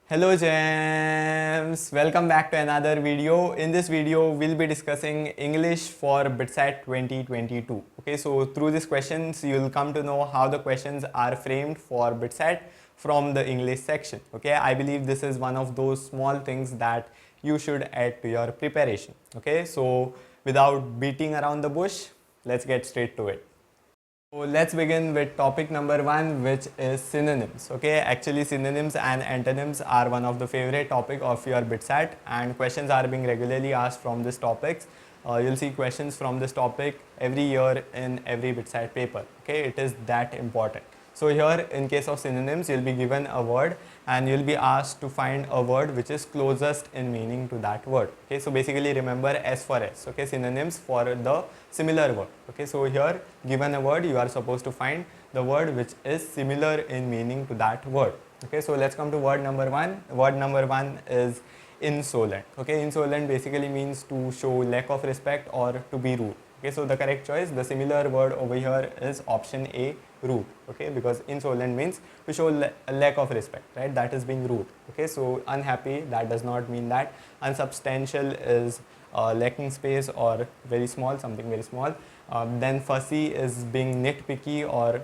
Hello gems, welcome back to another video. In this video we'll be discussing English for BITSAT 2022. Okay, so through these questions you'll come to know how the questions are framed for BITSAT from the English section. Okay, I believe this is one of those small things that you should add to your preparation. Okay, so without beating around the bush, let's get straight to it. So let's begin with topic number 1, which is synonyms. Okay, actually synonyms and antonyms are one of the favorite topic of your BITSAT, and questions are being regularly asked from these topics. You'll see questions from this topic every year in every BITSAT paper. Okay, it is that important. So here in case of synonyms, you'll be given a word and you'll be asked to find a word which is closest in meaning to that word. Okay, so basically remember S for S. Okay, synonyms for the similar word. Okay, so here given a word, you are supposed to find the word which is similar in meaning to that word. Okay, so let's come to word number 1. Word number 1 is insolent. Okay, insolent basically means to show lack of respect or to be rude. Okay, so the correct choice, the similar word over here is option A, rude. Okay, because insolent means to show a lack of respect, right? That is being rude. Okay, so unhappy, that does not mean that. Unsubstantial is lacking space or very small, something very small. Then fussy is being nitpicky or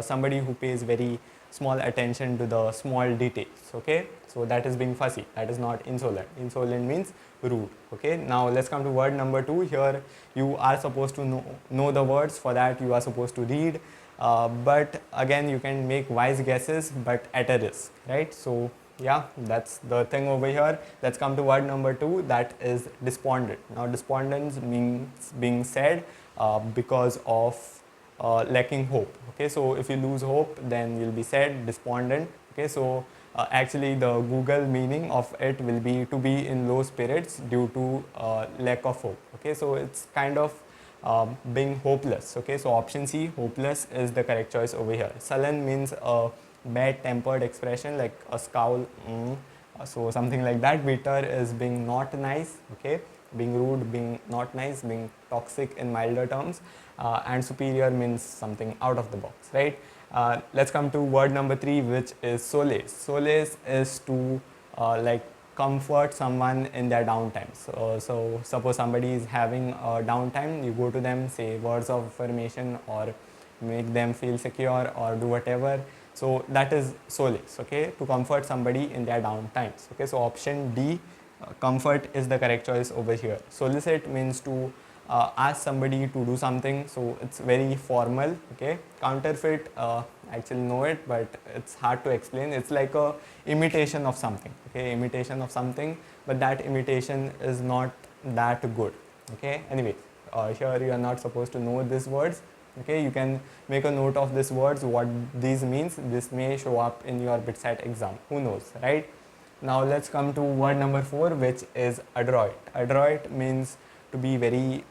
somebody who pays very small attention to the small details. Okay, so that is being fussy, that is not insolent. Insolent means rude. Okay, now let's come to word number 2. Here you are supposed to know the words. For that you are supposed to read, but again you can make wise guesses but at a risk, right? So yeah, that's the thing over here. Let's come to word number 2, that is despondent. Now despondent means being sad because of lacking hope. Okay, so if you lose hope, then you'll be sad, despondent. Okay, so actually the Google meaning of it will be to be in low spirits due to lack of hope. Okay, so it's kind of being hopeless. Okay, so option C, hopeless, is the correct choice over here. Sullen means a bad tempered expression like a scowl, so something like that. Bitter is being not nice. Okay, being rude, being not nice, being toxic in milder terms, and superior means something out of the box, right? Let's come to word number 3, which is solace. Solace is to like comfort someone in their downtime. So suppose somebody is having a downtime, you go to them, say words of affirmation or make them feel secure or do whatever. So that is solace. Okay, to comfort somebody in their downtimes. Okay, so option D, comfort, is the correct choice over here. Solicit means to ask somebody to do something, so it's very formal. Okay, counterfeit, actually know it, but it's hard to explain. It's like a imitation of something. Okay, imitation of something, but that imitation is not that good. Okay, anyway, here you are not supposed to know these words. Okay, you can make a note of these words, what these means. This may show up in your BITSAT exam, who knows, right? Now let's come to word number 4, which is adroit. Adroit means to be very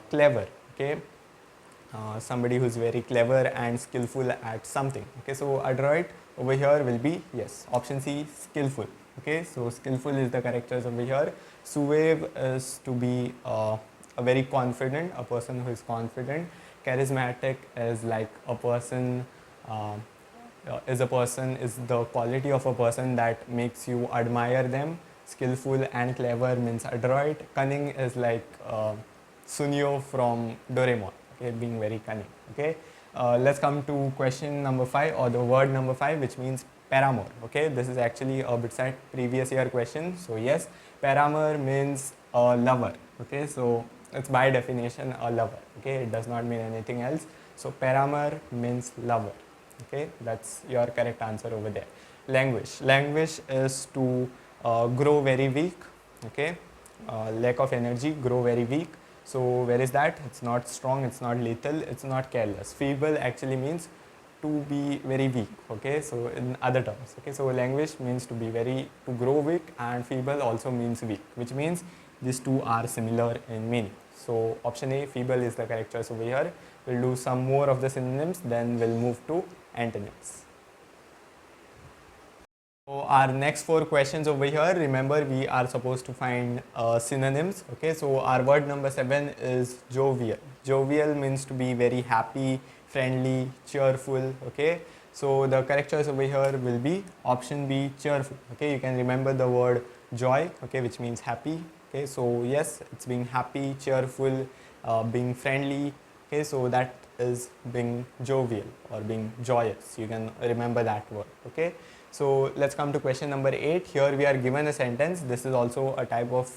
clever. Okay, somebody who's very clever and skillful at something. Okay, so adroit over here will be, yes, option C, skillful. Okay, so skillful is the correct choice over here. Suave is to be a very confident, a person who is confident. Charismatic is like a person, is the quality of a person that makes you admire them. Skillful and clever means adroit. Cunning is like Sunio from Doraemon. Okay, being very cunning. Okay, let's come to question number 5, or the word number 5, which means paramour. Okay, this is actually a BITSAT previous year question. So yes, paramour means a lover. Okay, so it's by definition a lover. Okay, it does not mean anything else. So paramour means lover. Okay, that's your correct answer over there. Languish. Languish is to grow very weak. Okay, lack of energy, grow very weak. So where is that? It's not strong, it's not lethal, it's not careless. Feeble actually means to be very weak. Okay, so in other terms. Okay, so languish means to grow weak, and feeble also means weak, which means these two are similar in meaning. So option A, feeble, is the correct choice over here. We'll do some more of the synonyms, then we'll move to antonyms. So our next 4 questions over here, remember we are supposed to find synonyms. Okay, so our word number 7 is jovial. Jovial means to be very happy, friendly, cheerful. Okay, So the correct choice over here will be option B, cheerful. Okay, you can remember the word joy, okay, which means happy. Okay, so yes, it's being happy, cheerful, being friendly. Okay, so that is being jovial or being joyous. You can remember that word. Okay, so let's come to question number 8. Here we are given a sentence. This is also a type of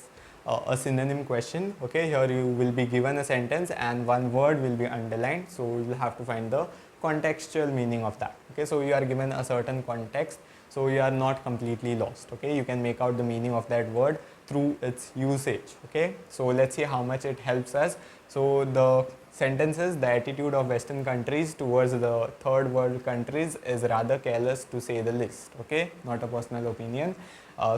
a synonym question. Okay, here you will be given a sentence and one word will be underlined, so you will have to find the contextual meaning of that. Okay, so you are given a certain context, so you are not completely lost. Okay, you can make out the meaning of that word through its usage. Okay, so let's see how much it helps us. So the sentences, the attitude of Western countries towards the third world countries is rather careless, to say the least. Okay, not a personal opinion.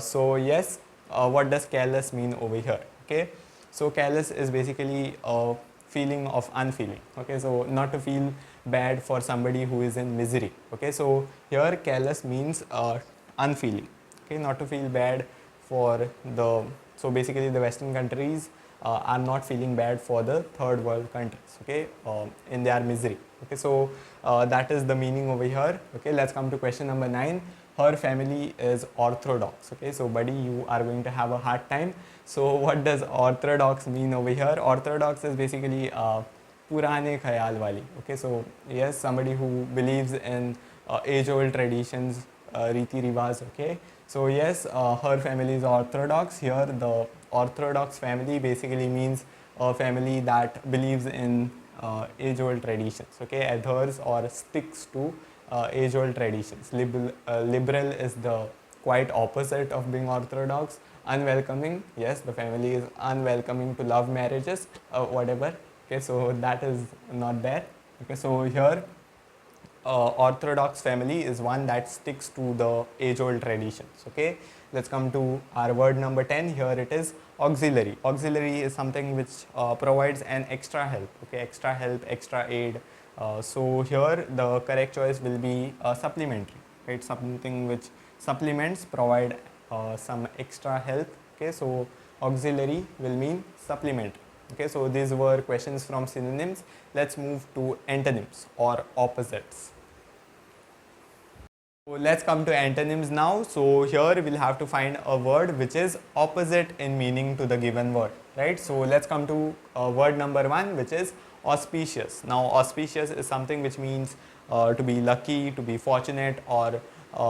So yes, what does careless mean over here? Okay, so careless is basically a feeling of unfeeling. Okay, so not to feel bad for somebody who is in misery. Okay, so here careless means unfeeling. Okay, not to feel bad for the, so basically the Western countries are not feeling bad for the third world countries, okay, in their misery. Okay, so that is the meaning over here. Okay, let's come to question number 9. Her family is orthodox. Okay, so buddy, you are going to have a hard time. So what does orthodox mean over here? Orthodox is basically purane khayal wali. Okay, so yes, somebody who believes in age old traditions, riti rivaj. Okay, so yes, her family is orthodox. Here the orthodox family basically means a family that believes in age old traditions. Okay, adheres or sticks to age old traditions. Liberal is the quite opposite of being orthodox. Unwelcoming, yes, the family is unwelcoming to love marriages, whatever. Okay, so that is not there. Okay, so here orthodox family is one that sticks to the age old traditions. Okay, let's come to our word number 10. Here it is, auxiliary. Auxiliary is something which provides an extra help. Okay, extra help, extra aid. So here the correct choice will be supplementary. Right, something which supplements, provide some extra help. Okay, so auxiliary will mean supplementary. Okay, so these were questions from synonyms. Let's move to antonyms or opposites. So let's come to antonyms now. So here we'll have to find a word which is opposite in meaning to the given word, right? So let's come to word number 1, which is auspicious. Now auspicious is something which means to be lucky, to be fortunate, or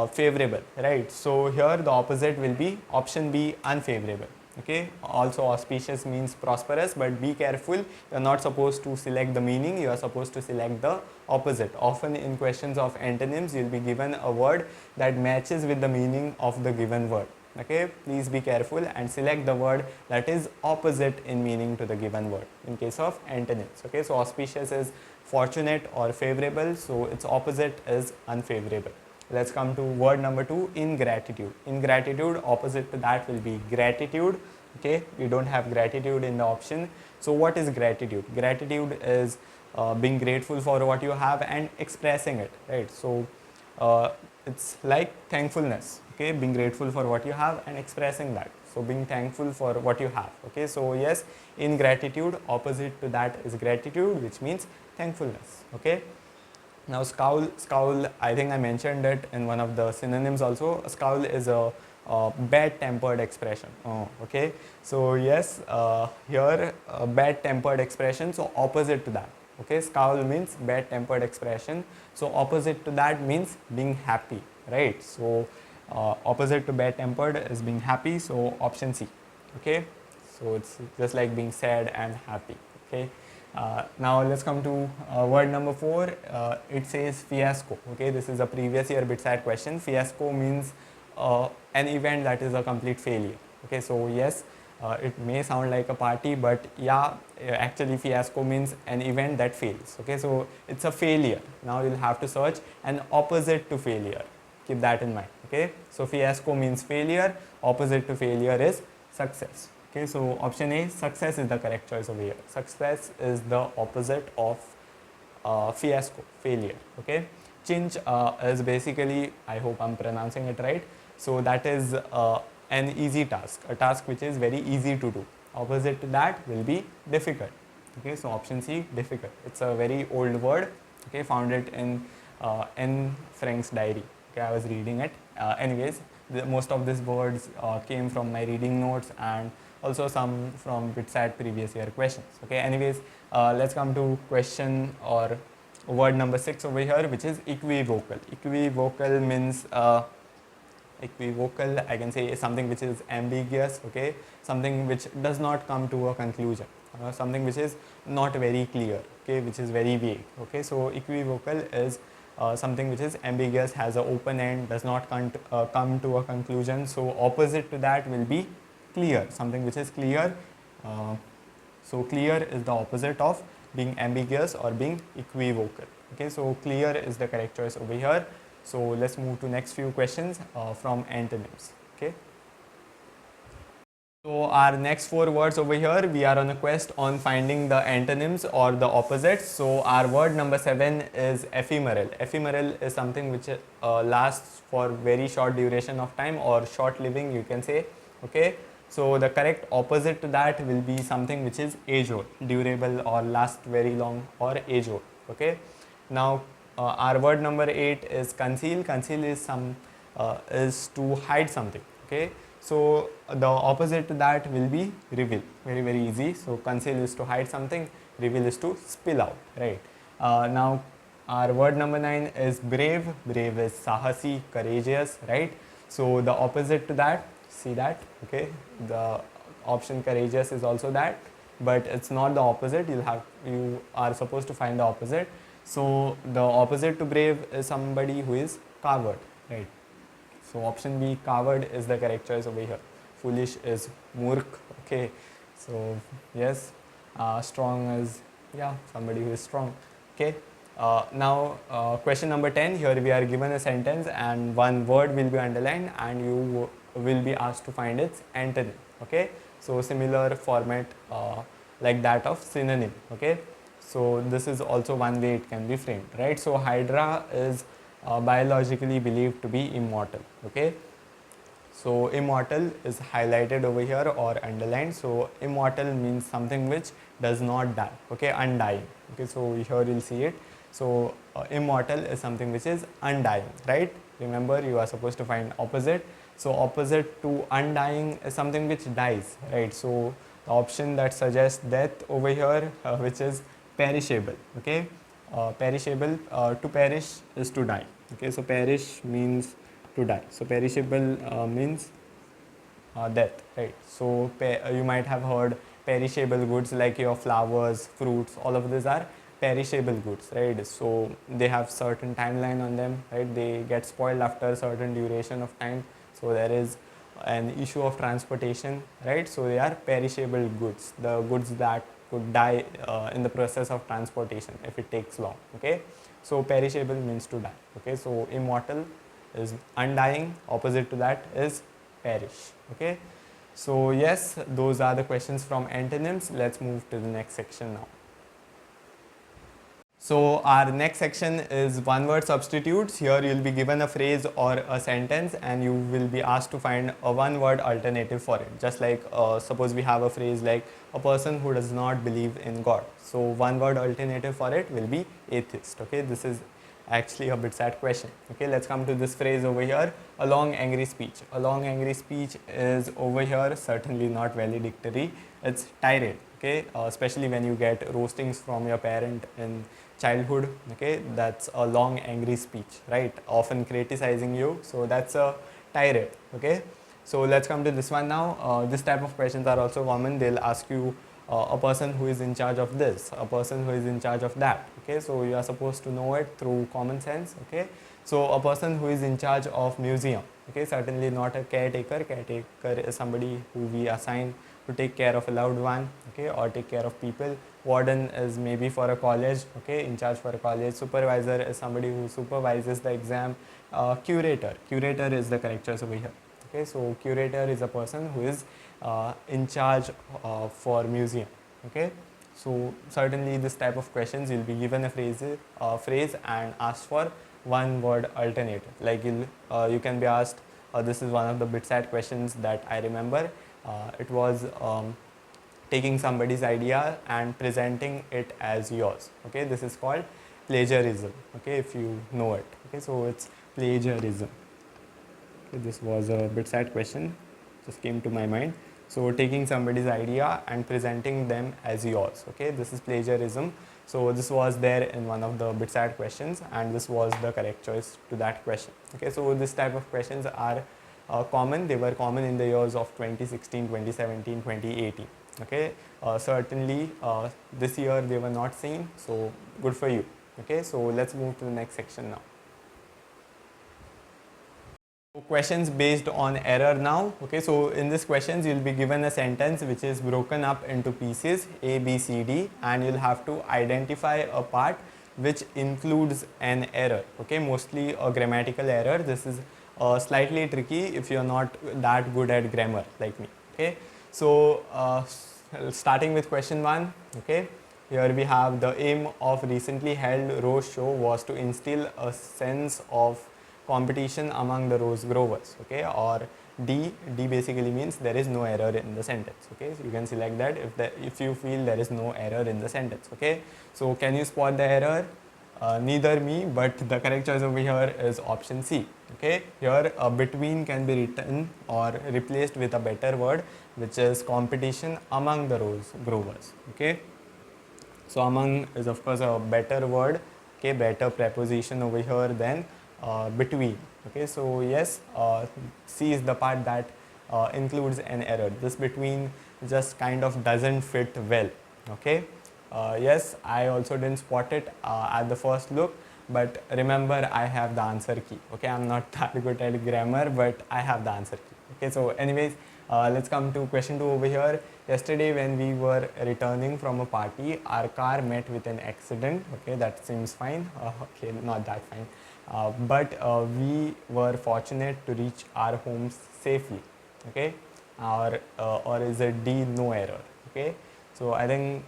favorable, right? So here the opposite will be option B, unfavorable. Okay, also auspicious means prosperous, but be careful, you are not supposed to select the meaning, you are supposed to select the opposite. Often in questions of antonyms you will be given a word that matches with the meaning of the given word. Okay, please be careful and select the word that is opposite in meaning to the given word in case of antonyms. Okay, so auspicious is fortunate or favorable, so its opposite is unfavorable. Let's come to word number 2, ingratitude. Ingratitude, opposite to that will be gratitude. Okay, we don't have gratitude in the option. So what is gratitude? Gratitude is being grateful for what you have and expressing it, right? So it's like thankfulness. Okay, being grateful for what you have and expressing that. So being thankful for what you have. Okay, so yes, ingratitude, opposite to that is gratitude, which means thankfulness. Okay. Now scowl, I think I mentioned it in one of the synonyms also. A scowl is a bad-tempered expression. Oh, okay, so yes, here bad-tempered expression, so opposite to that. Okay, scowl means bad-tempered expression, so opposite to that means being happy, right? So opposite to bad-tempered is being happy, so option C. Okay, so it's just like being sad and happy. Okay. Now let's come to word number 4. It says fiasco. Okay, this is a previous year BITSAT question. Fiasco means an event that is a complete failure. Okay, so yes, it may sound like a party, but yeah, actually fiasco means an event that fails. Okay, so it's a failure. Now you'll have to search an opposite to failure. Keep that in mind. Okay, so fiasco means failure. Opposite to failure is success. Okay, so option A, success, is the correct choice over here. Success is the opposite of fiasco, failure. Okay, chinch is basically, I hope I'm pronouncing it right. So that is an easy task, a task which is very easy to do. Opposite to that will be difficult. Okay, so option C, difficult. It's a very old word. Okay, found it in N. Frank's diary. Okay, I was reading it. Anyways, most of these words came from my reading notes and also some from BITSAT previous year questions. Okay, anyways, let's come to question or word number 6 over here, which is equivocal. Equivocal means equivocal, I can say, is something which is ambiguous, okay, something which does not come to a conclusion, something which is not very clear, okay, which is very vague. Okay, so equivocal is something which is ambiguous, has an open end, does not come to a conclusion. So opposite to that will be clear, something which is clear. So clear is the opposite of being ambiguous or being equivocal. Okay, so clear is the correct choice over here. So let's move to next few questions from antonyms. Okay. So our next 4 words over here, we are on a quest on finding the antonyms or the opposites. So our word number 7 is ephemeral. Ephemeral is something which lasts for very short duration of time or short living, you can say. Okay. So the correct opposite to that will be something which is age old, durable or last very long or age old. Okay. Now our word number 8 is conceal. Conceal is to hide something. Okay. So the opposite to that will be reveal. Very easy. So conceal is to hide something, reveal is to spill out, right? Now our word number 9 is brave. Brave is sahasi, courageous, right? So the opposite to that, see that, okay? The option courageous is also that, but it's not the opposite. You are supposed to find the opposite. So the opposite to brave is somebody who is coward, right? So option B, coward, is the correct choice over here. Foolish is murk. Okay, so yes, strong is, yeah, somebody who is strong. Okay, now question number 10. Here we are given a sentence and one word will be underlined and you will be asked to find its antonym. Okay, so similar format like that of synonym. Okay, so this is also one way it can be framed, right? So hydra is biologically believed to be immortal. Okay, so immortal is highlighted over here or underlined. So immortal means something which does not die. Okay, undying. Okay, so here you'll see it. So immortal is something which is undying, right? Remember, you are supposed to find opposite. So opposite to undying is something which dies, right? So the option that suggests death over here, which is perishable. Okay, perishable, to perish is to die. Okay, so perish means to die. So perishable means death, right? So you might have heard perishable goods like your flowers, fruits, all of these are perishable goods, right? So they have certain timeline on them, right? They get spoiled after a certain duration of time. So there is an issue of transportation, right? So they are perishable goods, the goods that could die in the process of transportation if it takes long. Okay, so perishable means to die. Okay, so immortal is undying, opposite to that is perish. Okay, so yes, those are the questions from antonyms. Let's move to the next section now. So our next section is one word substitutes. Here you will be given a phrase or a sentence and you will be asked to find a one word alternative for it. Just like suppose we have a phrase like a person who does not believe in God. So one word alternative for it will be atheist. Okay, this is actually a BITSAT question. Okay, let's come to this phrase over here, a long angry speech. A long angry speech is over here certainly not valedictory, it's tirade. Okay, especially when you get roastings from your parent in childhood. Okay, that's a long angry speech, right? Often criticizing you, so that's a tirade. Okay, so let's come to this one now. This type of questions are also common. They'll ask you a person who is in charge of this, a person who is in charge of that. Okay, so you are supposed to know it through common sense. Okay, so a person who is in charge of museum. Okay, certainly not a caretaker. Caretaker is somebody who we assign to take care of a loved one, okay, or take care of people. Warden is maybe for a college, okay, in charge for a college. Supervisor is somebody who supervises the exam. Curator is the correct choice over here. Okay, so curator is a person who is in charge for museum. Okay, so certainly this type of questions you'll be given a phrase and asked for one word alternative. Like you can be asked, this is one of the BITSAT questions that I remember. It was taking somebody's idea and presenting it as yours. Okay, this is called plagiarism. Okay, if you know it. Okay, so it's plagiarism. Okay, this was a bit sad question, just came to my mind. So taking somebody's idea and presenting them as yours. Okay, this is plagiarism. So this was there in one of the BITSAT questions, and this was the correct choice to that question. Okay, so this type of questions are common. They were common in the years of 2016, 2017, 2018. Okay, certainly this year they were not seen. So good for you. Okay, so let's move to the next section now. Questions based on error now. Okay, so in this questions you'll be given a sentence which is broken up into pieces A, B, C, D, and you'll have to identify a part which includes an error. Okay, mostly a grammatical error. This is slightly tricky if you're not that good at grammar like me. Okay, so starting with question 1. Okay, here we have the aim of recently held rose show was to instill a sense of competition among the rose growers. Okay, or D basically means there is no error in the sentence. Okay, so you can select that if you feel there is no error in the sentence. Okay, so can you spot the error? Neither me, but the correct choice over here is option C. Okay, here between can be written or replaced with a better word, which is competition among the rose growers. Okay, so among is of course a better word. Okay, better preposition over here than between. Okay, so yes, C is the part that includes an error. This between just kind of doesn't fit well. Okay, yes, I also didn't spot it at the first look, but remember I have the answer key. Okay, I'm not that good at grammar, but I have the answer key. Okay, so anyways, let's come to question 2 over here. Yesterday when we were returning from a party, our car met with an accident. Okay, that seems fine. Okay, not that fine. But we were fortunate to reach our homes safely. Okay, or is it D, no error? Okay, so I think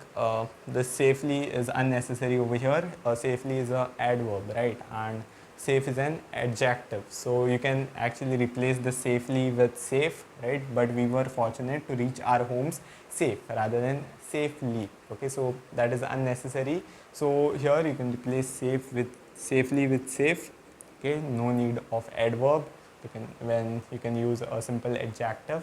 this safely is unnecessary over here. Safely is a adverb, right? And safe is an adjective, so you can actually replace the safely with safe, right? But we were fortunate to reach our homes safe rather than safely. Okay, so that is unnecessary. So here you can replace safe with safely with safe. Okay, no need of adverb. You can use a simple adjective.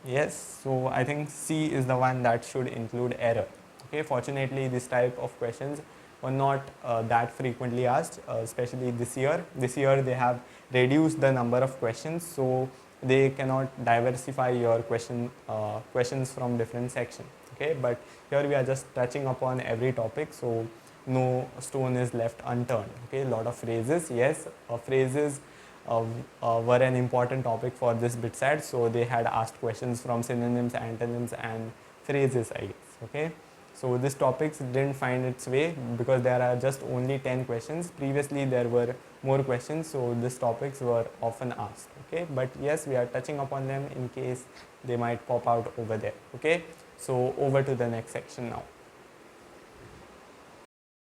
Yes, so I think C is the one that should include error. Okay, fortunately this type of questions were not that frequently asked, especially this year. This year they have reduced the number of questions, so they cannot diversify your questions from different sections. Okay, but here we are just touching upon every topic, so no stone is left unturned. Okay, a lot of phrases. Yes, phrases were an important topic for this BITSAT, so they had asked questions from synonyms, antonyms, and phrases, I guess. Okay, so this topics didn't find its way because there are just only 10 questions. Previously there were more questions, so these topics were often asked. Okay, but yes, we are touching upon them in case they might pop out over there. Okay, so over to the next section now.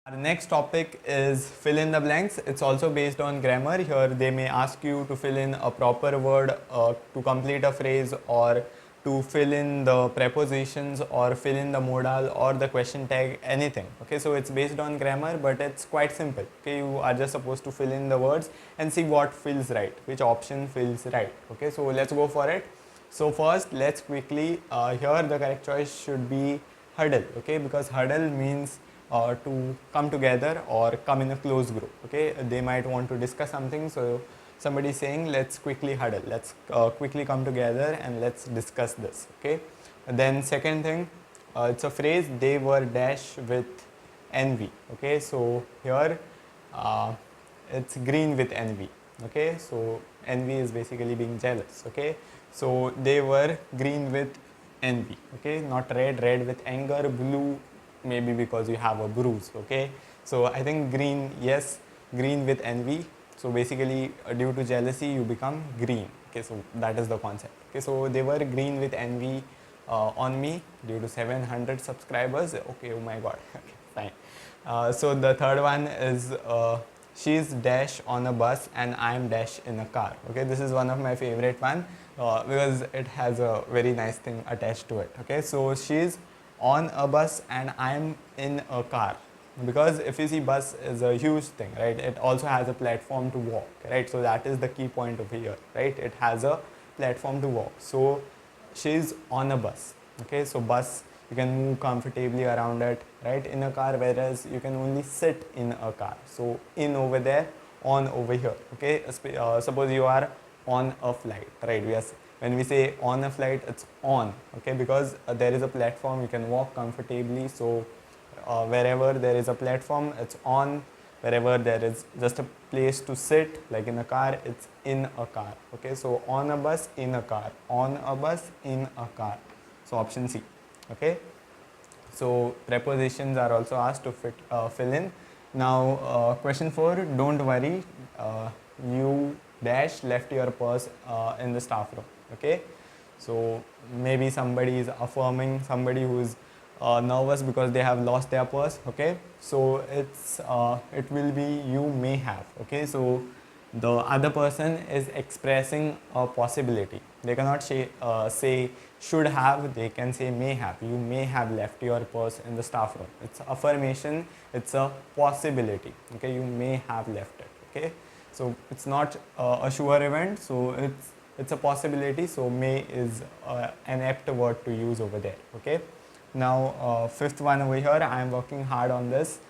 Our next topic is fill in the blanks. It's also based on grammar. Here they may ask you to fill in a proper word to complete a phrase, or to fill in the prepositions, or fill in the modal or the question tag, anything. Okay, so it's based on grammar, but it's quite simple. Okay, you are just supposed to fill in the words and see what fills right, which option fills right. Okay, so let's go for it. So first, let's quickly, here the correct choice should be huddle. Okay, because huddle means to come together or come in a close group. Okay, they might want to discuss something, so somebody is saying let's quickly huddle, let's quickly come together and let's discuss this. Okay, and then second thing, it's a phrase, they were dash with envy. Okay, so here it's green with envy. Okay, so envy is basically being jealous. Okay, so they were green with envy. Okay, not red, red with anger, blue maybe because you have a bruise. Okay, so I think green, yes, green with envy. So basically due to jealousy you become green. Okay, so that is the concept. Okay, so they were green with envy on me due to 700 subscribers. Okay, oh my god. Okay, fine. So the third one is she's dash on a bus and I'm dash in a car. Okay, this is one of my favorite one because it has a very nice thing attached to it. Okay, so she's on a bus and I'm in a car. because if you see, bus is a huge thing, right? It also has a platform to walk, right? So that is the key point over here, right? It has a platform to walk. So she's on a bus. Okay, so bus, you can move comfortably around it, right? In a car, whereas you can only sit in a car. So in over there, on over here. Okay, suppose you are on a flight, right? When we say on a flight, it's on, okay, because there is a platform, you can walk comfortably. So wherever there is a platform, it's on. Wherever there is just a place to sit, like in a car, it's in a car. Okay, so on a bus, in a car, on a bus, in a car. So option C. Okay, so prepositions are also asked to fill in. Now question 4, don't worry, you dash left your purse in the staff room. Okay, so maybe somebody is affirming somebody who is nervous because they have lost their purse. Okay, so it will be you may have. Okay, so the other person is expressing a possibility. They cannot say should have, they can say may have. You may have left your purse in the staff room. It's affirmation, it's a possibility. Okay, you may have left it. Okay, so it's not a sure event, so it's a possibility. So may is an apt word to use over there. Okay, now fifth one over here, I am working hard on this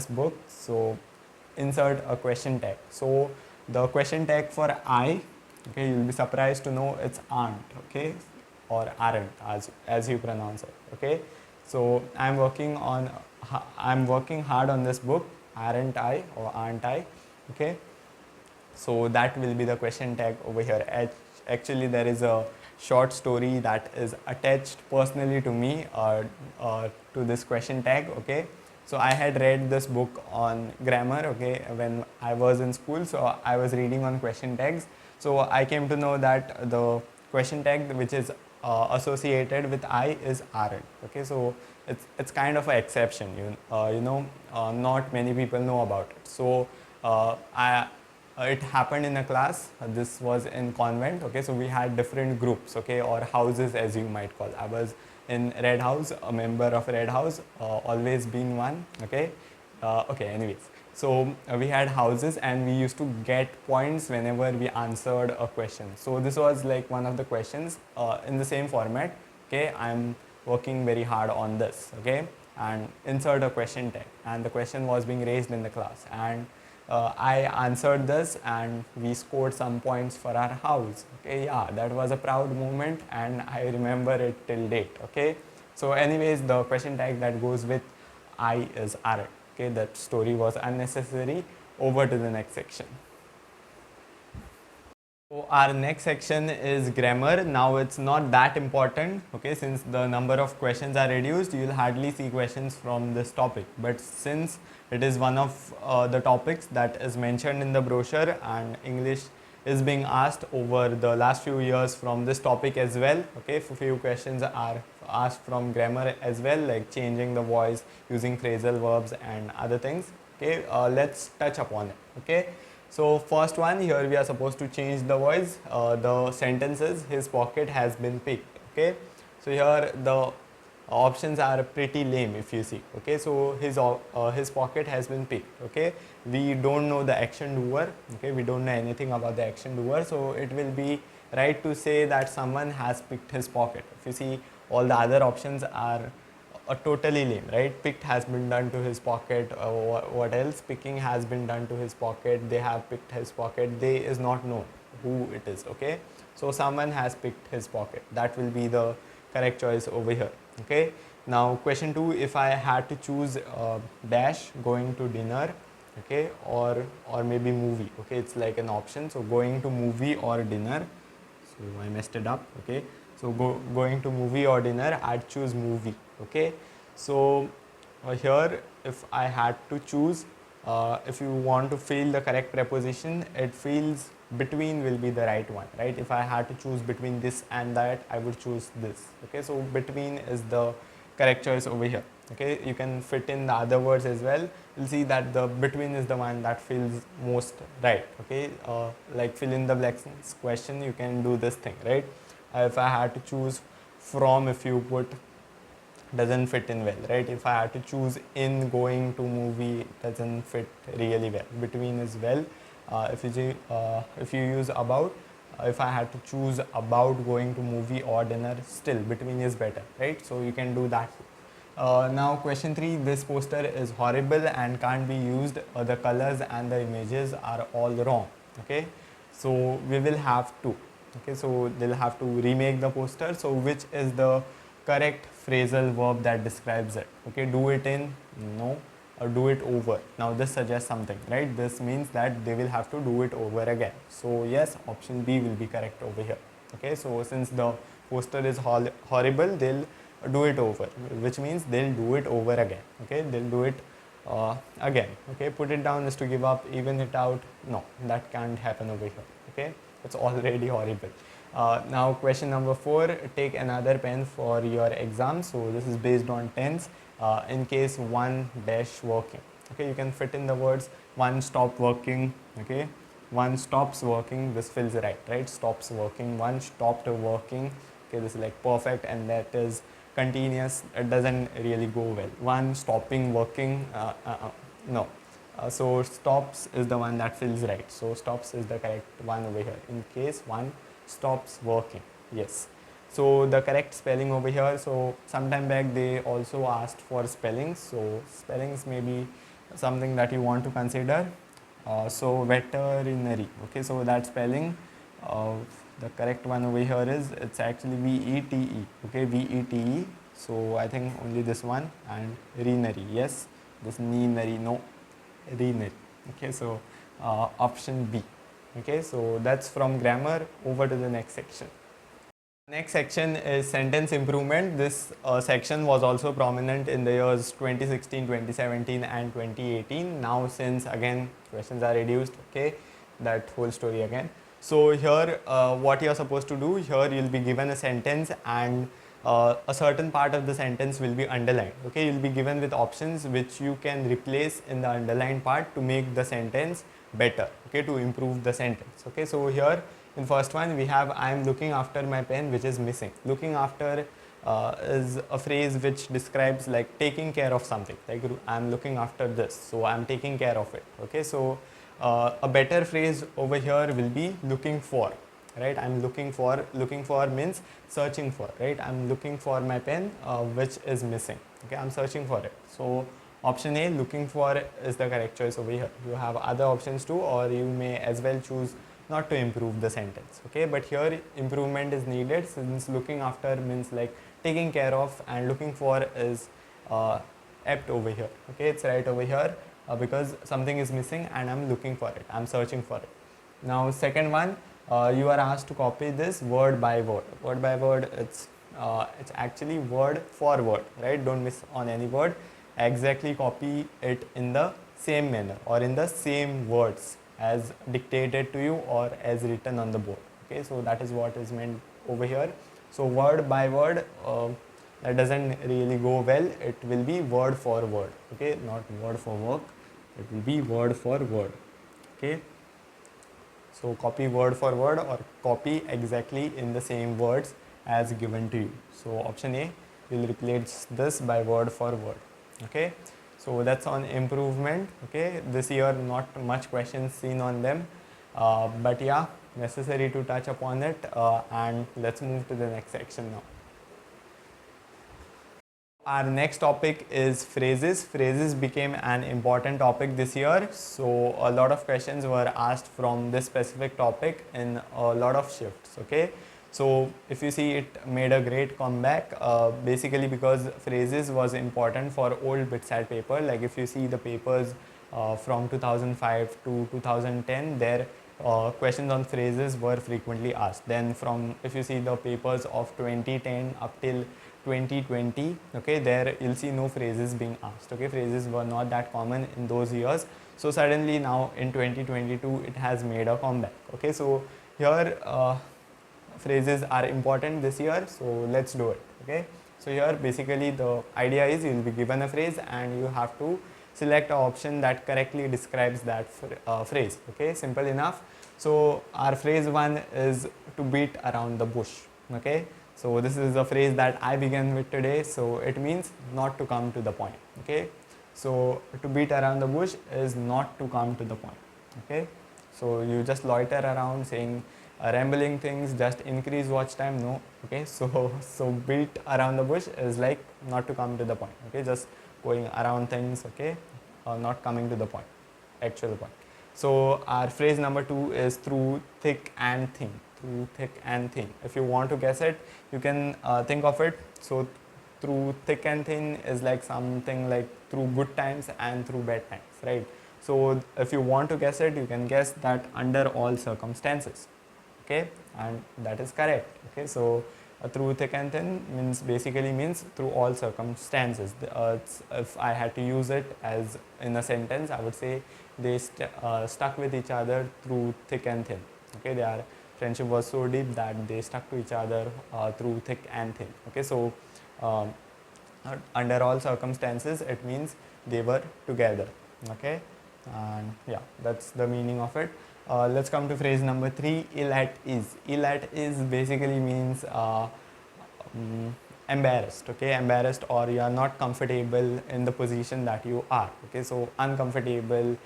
book. So insert a question tag. So the question tag for I, okay, you'll be surprised to know it's aren't, okay, or aren't as you pronounce it. Okay, so I'm working hard on this book. Aren't I or aren't I? Okay, so that will be the question tag over here. Actually, there is a short story that is attached personally to me to this question tag. Okay, so I had read this book on grammar, okay, when I was in school. So I was reading on question tags. So I came to know that the question tag which is associated with I is aren't. Okay, so it's kind of an exception. Not many people know about it. So it happened in a class. This was in convent. Okay, so we had different groups, okay, or houses as you might call. I was in Red House, a member of Red House, always been one. Okay, anyways, so we had houses and we used to get points whenever we answered a question. So this was like one of the questions in the same format. Okay, I'm working very hard on this. Okay, and insert a question tag, and the question was being raised in the class, and I answered this and we scored some points for our house. Okay, yeah, that was a proud moment and I remember it till date. Okay, so anyways, the question tag that goes with I is aren't. Okay, that story was unnecessary. Over to the next section. So our next section is grammar. Now it's not that important, okay, since the number of questions are reduced, you will hardly see questions from this topic. But since it is one of the topics that is mentioned in the brochure, and English is being asked over the last few years from this topic as well. Okay, few questions are asked from grammar as well, like changing the voice, using phrasal verbs and other things. Okay, let's touch upon it. Okay. So first one, here we are supposed to change the voice. The sentence is his pocket has been picked. Okay, so here the options are pretty lame if you see. Okay, so his pocket has been picked. Okay, we don't know the action doer. Okay, we don't know anything about the action doer, so it will be right to say that someone has picked his pocket. If you see, all the other options are totally lame, right? Picked has been done to his pocket. What else? Picking has been done to his pocket. They have picked his pocket. They is not known who it is. Okay, so someone has picked his pocket. That will be the correct choice over here. Okay, now question 2, if I had to choose dash going to dinner, okay, or maybe movie. Okay, it's like an option. So going to movie or dinner. So I messed it up. Okay, so going to movie or dinner, I'd choose movie. Okay, so here if I had to choose, if you want to fill the correct preposition, it feels between will be the right one, right? If I had to choose between this and that, I would choose this. Okay, so between is the correct choice over here. Okay, you can fit in the other words as well. You'll see that the between is the one that feels most right. Okay, like fill in the blanks question, you can do this thing, right? If I had to choose from, if you put doesn't fit in well, right? If I had to choose in, going to, movie, it doesn't fit really well. Between is well. If you use about, if I had to choose about going to movie or dinner, still between is better, right? So you can do that too. Now question 3, this poster is horrible and can't be used. The colors and the images are all wrong. Okay, so we will have to, okay, so they'll have to remake the poster. So which is the correct phrasal verb that describes it? Okay, do it in, no, or do it over. Now this suggests something, right? This means that they will have to do it over again. So yes, option B will be correct over here. Okay, so since the poster is horrible, they'll do it over, which means they'll do it over again. Okay, they'll do it again. Okay, put it down is to give up, even it out, no, that can't happen over here. Okay, it's already horrible. Now question number 4, take another pen for your exam. So this is based on tense. In case one dash working, okay, you can fit in the words one stop working, okay, one stops working, this feels right, stops working, one stopped working, okay, this is like perfect, and that is continuous, it doesn't really go well. One stopping working, no. So stops is the one that feels right. So stops is the correct one over here. In case one stops working, yes. So the correct spelling over here. So sometime back they also asked for spellings. So spellings may be something that you want to consider. So veterinary. Okay, so that spelling. The correct one over here is, it's actually VETE. Okay, VETE. So I think only this one, and renary. Yes, this neenary, no, renary. Okay, so option B. Okay, so that's from grammar. Over to the next section. Next section is sentence improvement. This section was also prominent in the years 2016, 2017 and 2018. Now since again questions are reduced, okay, that whole story again. So here what you are supposed to do, here you will be given a sentence and a certain part of the sentence will be underlined. Okay, you will be given with options which you can replace in the underlined part to make the sentence better, okay, to improve the sentence. Okay, so here in first one we have, I am looking after my pen which is missing. Looking after is a phrase which describes like taking care of something, like I am looking after this, so I am taking care of it. Okay, so a better phrase over here will be looking for, right? I'm looking for means searching for, right? I'm looking for my pen which is missing. Okay, I'm searching for it. So option A, looking for, is the correct choice over here. You have other options too, or you may as well choose not to improve the sentence. Okay, but here improvement is needed, since looking after means like taking care of, and looking for is apt over here. Okay, it's right over here. Because something is missing and I'm looking for it, I'm searching for it. Now second one, you are asked to copy this word by word. Word by word, it's actually word for word, right? Don't miss on any word. Exactly copy it in the same manner or in the same words as dictated to you or as written on the board. Okay, so that is what is meant over here. So word by word, that doesn't really go well. It will be word for word. Okay, not word for work. It will be word for word. Okay, so copy word for word or copy exactly in the same words as given to you. So option A will replace this by word for word. Okay, so that's on improvement. Okay, this year not much questions seen on them, but yeah, necessary to touch upon it. And let's move to the next section now. Our next topic is phrases. Phrases became an important topic this year. So a lot of questions were asked from this specific topic in a lot of shifts. Okay, so if you see, it made a great comeback basically because phrases was important for old BITSAT paper. Like if you see the papers from 2005 to 2010, there questions on phrases were frequently asked. Then from, if you see the papers of 2010 up till 2020, okay, there you'll see no phrases being asked. Okay, phrases were not that common in those years. So suddenly now in 2022 it has made a comeback. Okay, so here phrases are important this year, so let's do it. Okay, so here basically the idea is you will be given a phrase and you have to select an option that correctly describes that phrase. Okay, simple enough. So our phrase 1 is to beat around the bush. Okay, So this is a phrase that I began with today. So it means not to come to the point. Okay. So to beat around the bush is not to come to the point. Okay. So you just loiter around saying rambling things, just increase watch time. No. Okay. So beat around the bush is like not to come to the point. Okay. Just going around things. Okay. Not coming to the point, actual point. So our phrase number 2 is through thick and thin. Through thick and thin. If you want to guess it, you can think of it. So through thick and thin is like something like through good times and through bad times, right? So if you want to guess it, you can guess that under all circumstances. Okay, and that is correct. Okay, so through thick and thin means basically means through all circumstances. If I had to use it as in a sentence, I would say they stuck with each other through thick and thin. Okay, their friendship was so deep that they stuck to each other through thick and thin. Okay, so under all circumstances, it means they were together. Okay, and yeah, that's the meaning of it. Let's come to phrase number 3, ill at ease. Ill at ease basically means embarrassed. Okay, embarrassed, or you are not comfortable in the position that you are. Okay, so uncomfortable,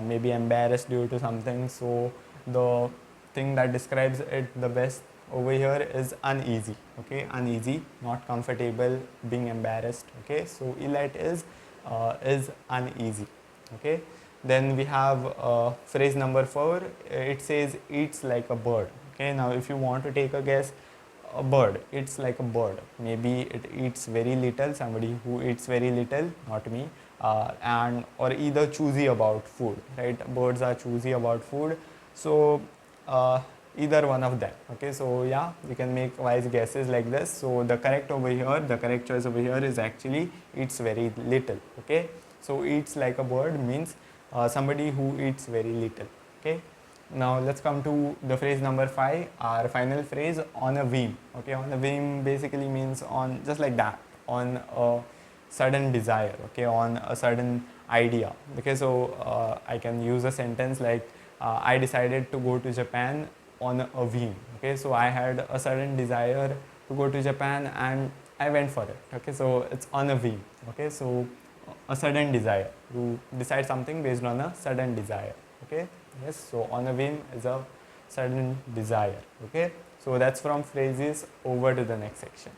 maybe embarrassed due to something. So the thing that describes it the best over here is uneasy. Okay, uneasy, not comfortable, being embarrassed. Okay, so ill at ease is uneasy. Okay, then we have phrase number 4. It says eats like a bird. Okay, now if you want to take a guess, a bird, it's like a bird. Maybe it eats very little, somebody who eats very little, not me, and or either choosy about food, right? Birds are choosy about food. So either one of them. Okay, so yeah, you can make wise guesses like this. So the correct choice over here is actually eats very little. Okay, so eats like a bird means somebody who eats very little. Okay, now let's come to the phrase number 5, our final phrase, on a whim. Okay, on a whim basically means on just like that, on a sudden desire. Okay, on a sudden idea. Okay, so I can use a sentence like I decided to go to Japan on a whim. Okay, so I had a sudden desire to go to Japan and I went for it. Okay, so it's on a whim. Okay, so a sudden desire, you decide something based on a sudden desire. Okay, yes, so on a whim is a sudden desire. Okay, so that's from phrases. Over to the next section.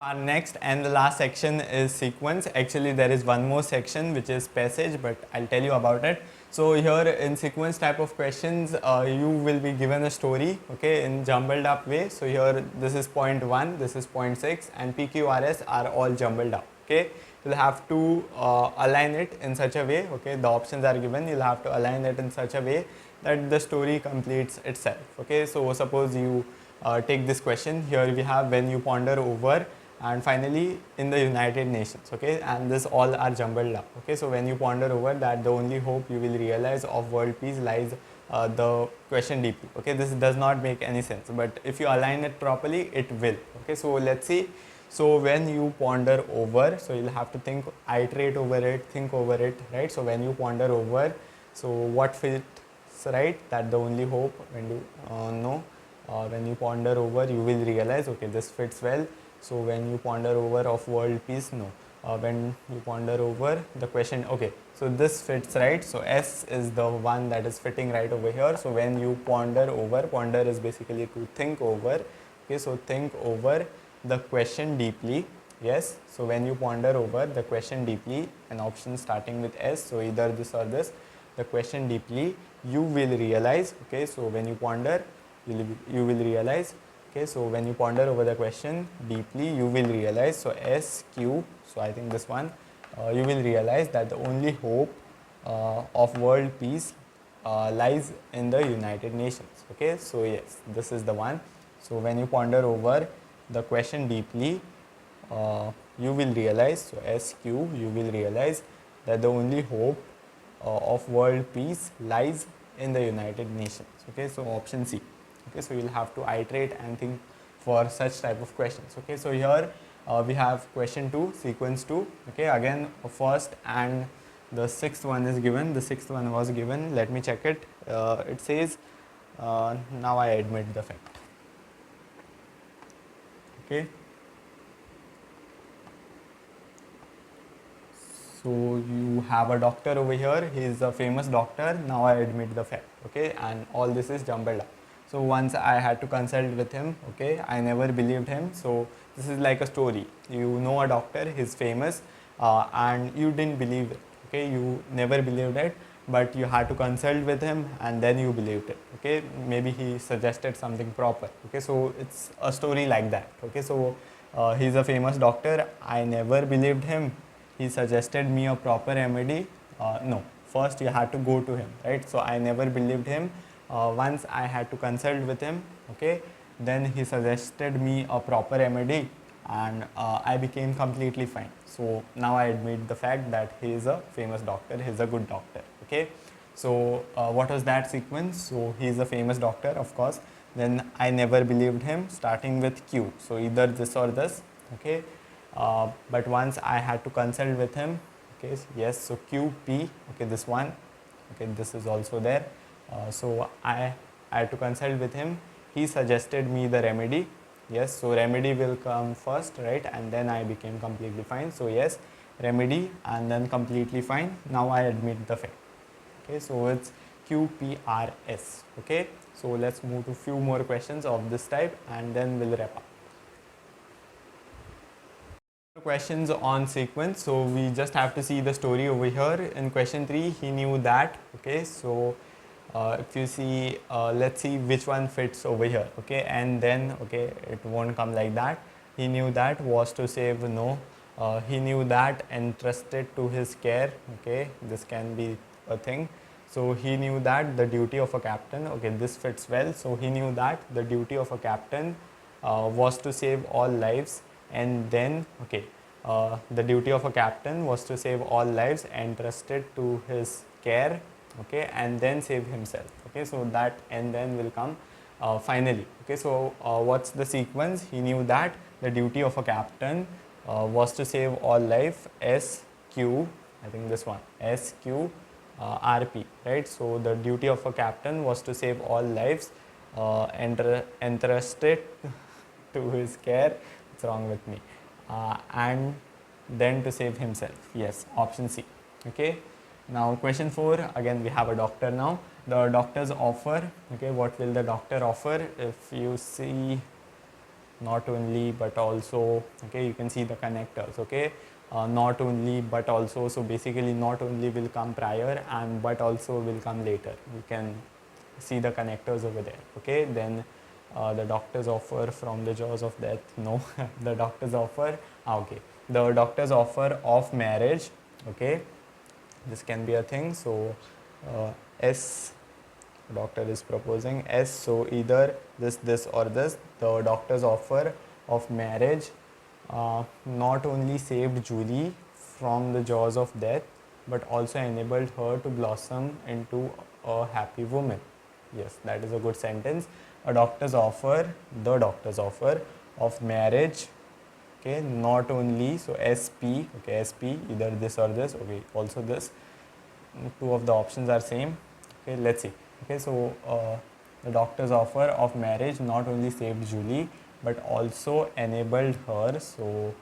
Our next and the last section is sequence. Actually there is one more section which is passage, but I'll tell you about it. So here in sequence type of questions, you will be given a story, okay, in jumbled up way. So here this is point 1, this is point 6, and PQRS are all jumbled up. Okay, you'll have to align it in such a way. Okay, the options are given, you'll have to align it in such a way that the story completes itself. Okay, so suppose you take this question. Here we have when you ponder over, and finally in the United Nations. Okay, and this all are jumbled up. Okay, so when you ponder over that, the only hope you will realize of world peace lies the question deeply. Okay, this does not make any sense, but if you align it properly, it will. Okay, so let's see. So when you ponder over, so you'll have to think, iterate over it, think over it, right? So when you ponder over, so what fits right? That the only hope. When you when you ponder over, you will realize, okay, this fits well. So when you ponder over of world peace, no. When you ponder over the question, okay, so this fits right. So S is the one that is fitting right over here. So when you ponder over, ponder is basically to think over. Okay, so think over the question deeply. Yes, so when you ponder over the question deeply, an option starting with S, so either this or this, the question deeply, you will realize. Okay, so when you ponder, you will realize. Okay, so when you ponder over the question deeply, you will realize. So SQ, so I think this one, you will realize that the only hope of world peace lies in the United Nations. Okay, so yes, this is the one. So when you ponder over the question deeply, you will realize. So SQ, you will realize that the only hope of world peace lies in the United Nations. Okay, so option C. Okay, so you'll have to iterate and think for such type of questions. Okay, so here we have question 2, sequence 2. Okay, again first and the 6th one is given. The 6th one was given. Let me check it. It says now I admit the fact. Okay. So you have a doctor over here, he is a famous doctor, now I admit the fact, okay, and all this is jumbled up. So once I had to consult with him, okay, I never believed him. So this is like a story. You know a doctor, he's famous, and you didn't believe it, okay, you never believed it, but you had to consult with him and then you believed it, okay, maybe he suggested something proper, okay, so it's a story like that, okay. So he's a famous doctor, I never believed him, he suggested me a proper remedy. No, first you had to go to him, right? So I never believed him. Once I had to consult with him, okay, then he suggested me a proper remedy, and I became completely fine. So now I admit the fact that he is a famous doctor, he is a good doctor, okay. So what was that sequence? So he is a famous doctor, of course. Then I never believed him, starting with Q. So either this or this, okay. But once I had to consult with him, okay, yes, so QP, okay, this one, okay, this is also there. So I had to consult with him, he suggested me the remedy, yes, so remedy will come first, right, and then I became completely fine. So yes, remedy and then completely fine, now I admit the fact, okay. So it's QPRS, okay. So let's move to few more questions of this type and then we'll wrap up. Questions on sequence, so we just have to see the story over here. In question 3 he knew that, okay, so if you see, let's see which one fits over here, okay, and then, okay, it won't come like that. He knew that was to save, no. He knew that entrusted to his care, okay, this can be a thing. So he knew that the duty of a captain, okay, this fits well. So he knew that the duty of a captain was to save all lives, and then, okay, the duty of a captain was to save all lives entrusted to his care, okay, and then save himself, okay. So that and then will come finally, okay. So what's the sequence? He knew that the duty of a captain was to save all life, SQ, I think this one, SQ RP, right. So the duty of a captain was to save all lives entrusted to his care, what's wrong with me, and then to save himself, yes, option C, okay. Now question 4, again we have a doctor now. The doctor's offer, okay, what will the doctor offer? If you see, not only but also, okay, you can see the connectors, okay, not only but also, so basically not only will come prior and but also will come later. You can see the connectors over there, okay. Then the doctor's offer from the jaws of death, no. The doctor's offer, okay, the doctor's offer of marriage, okay, this can be a thing. So S, doctor is proposing S, so either this or this. The doctor's offer of marriage not only saved Julie from the jaws of death but also enabled her to blossom into a happy woman. Yes, that is a good sentence. A doctor's offer, the doctor's offer of marriage, okay, not only, so SP, okay, SP, either this or this, okay, also this. Two of the options are same, okay, let's see, okay. So the doctor's offer of marriage not only saved Julie but also enabled her, so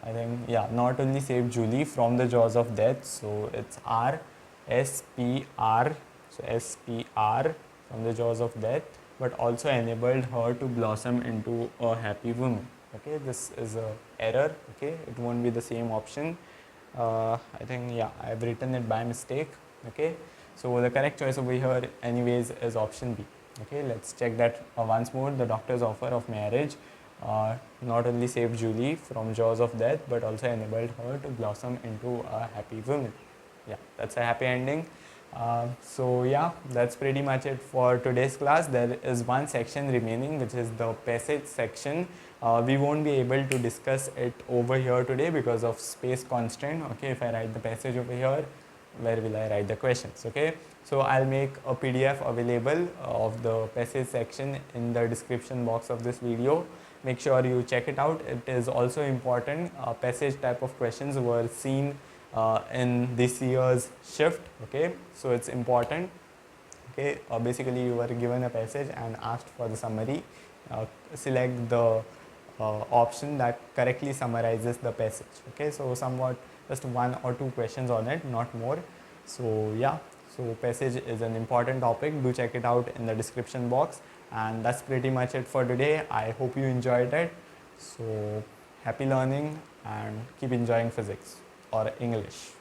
I think, yeah, not only saved Julie from the jaws of death, so it's R, SPR, so SPR, from the jaws of death, but also enabled her to blossom into a happy woman, okay. This is a error, okay, it won't be the same option. I think, yeah, I've written it by mistake, okay. So the correct choice over here anyways is option B, okay. Let's check that once more. The doctor's offer of marriage not only saved Julie from jaws of death but also enabled her to blossom into a happy woman. Yeah, that's a happy ending. So yeah, that's pretty much it for today's class. There is one section remaining, which is the passage section. We won't be able to discuss it over here today because of space constraint, okay. If I write the passage over here, where will I write the questions, okay. So I'll make a PDF available of the passage section in the description box of this video. Make sure you check it out. It is also important. Passage type of questions were seen in this year's shift, okay. So it's important, okay. Basically you were given a passage and asked for the summary. Select the option that correctly summarizes the passage. Okay, so somewhat just 1 or 2 questions on it, not more. So yeah, so passage is an important topic. Do check it out in the description box. And that's pretty much it for today. I hope you enjoyed it. So happy learning and keep enjoying physics or English.